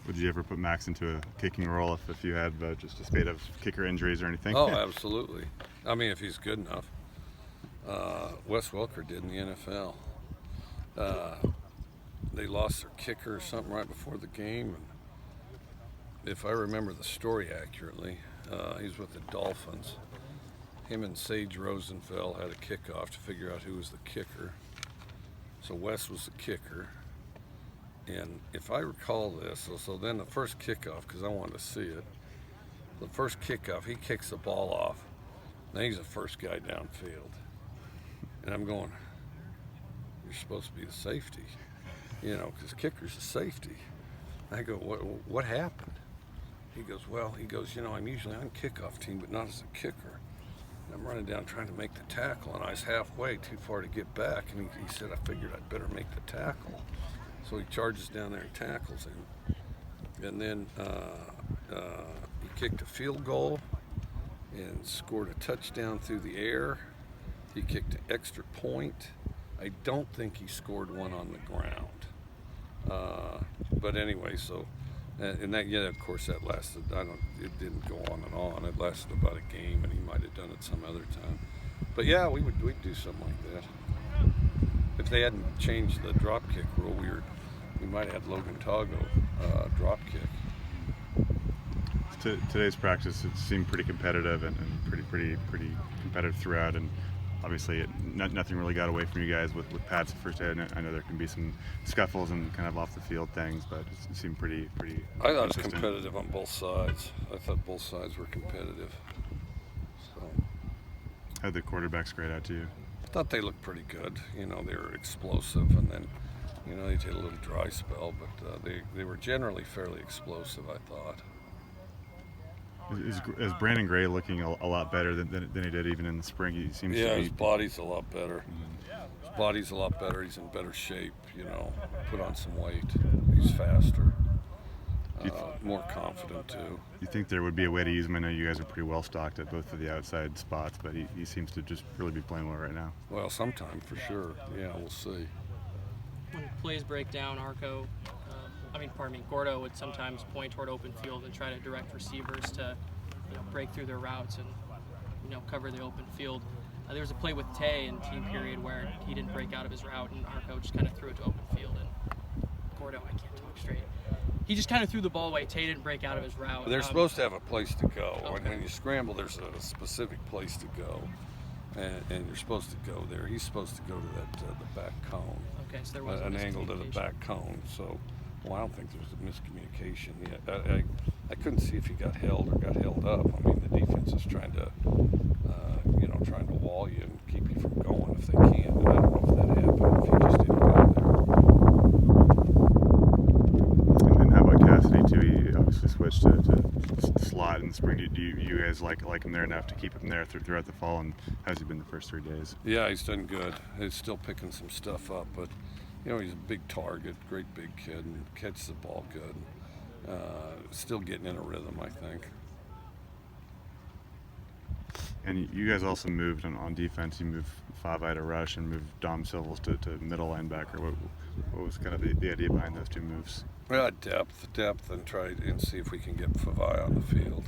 Would you ever put Max into a kicking role if you had just a spate of kicker injuries or anything? Oh, absolutely. I mean, if he's good enough. Wes Welker did in the NFL. They lost their kicker or something right before the game. And if I remember the story accurately, he's with the Dolphins. Him and Sage Rosenfeld had a kickoff to figure out who was the kicker. So Wes was the kicker. And if I recall this, so then the first kickoff, because I wanted to see it, the first kickoff, he kicks the ball off. Then he's the first guy downfield. And I'm going, you're supposed to be the safety, because kicker's a safety. I go, what happened? He goes, I'm usually on kickoff team, but not as a kicker. And I'm running down trying to make the tackle, and I was halfway too far to get back. And he said, I figured I'd better make the tackle. So he charges down there and tackles him. And then he kicked a field goal and scored a touchdown through the air. He kicked an extra point. I don't think he scored one on the ground. But anyway, and that, of course, that lasted, it didn't go on and on. It lasted about a game, and he might have done it some other time. But yeah, we'd do something like that. If they hadn't changed the drop kick rule, we might have had Logan Tago drop kick. Today's practice, it seemed pretty competitive and pretty competitive throughout, and obviously nothing really got away from you guys with Pat's first day. I know there can be some scuffles and kind of off the field things, but it seemed pretty. I thought it was competitive on both sides. I thought both sides were competitive. So, how'd the quarterbacks grade out to you? I thought they looked pretty good. They were explosive, and then they did a little dry spell, but they were generally fairly explosive, I thought. Is Brandon Gray looking a lot better than he did even in the spring? He seems to be... his body's a lot better. His body's a lot better. He's in better shape, put on some weight. He's faster, more confident too. You think there would be a way to use him? I know you guys are pretty well stocked at both of the outside spots, but he seems to just really be playing well right now. Well, sometime for sure. Yeah, we'll see. When plays break down, Gordo would sometimes point toward open field and try to direct receivers to, break through their routes and, cover the open field. There was a play with Tay in team period where he didn't break out of his route, and Arco just kind of threw it to open field. And Gordo, I can't talk straight. He just kind of threw the ball away. Tay didn't break out of his route. They're supposed to have a place to go. Okay. When you scramble, there's a specific place to go, and you're supposed to go there. He's supposed to go to the back cone. Okay, so there was an angle to the back cone. So, I don't think there's a miscommunication yet. I couldn't see if he got held or got held up. I mean, the defense is trying to wall you and keep you from going if they can. And I don't know if that happened, if he just didn't go there. And then how about Cassidy too? He obviously switched to slot in the spring. Do you guys like him there enough to keep him there throughout the fall? And how's he been the first 3 days? Yeah, he's done good. He's still picking some stuff up, but he's a big target, great big kid, and catches the ball good. Still getting in a rhythm, I think. And you guys also moved on defense. You moved Favai to rush and moved Dom Silvels to middle linebacker. What was kind of the idea behind those two moves? Well, depth, and try and see if we can get Favai on the field.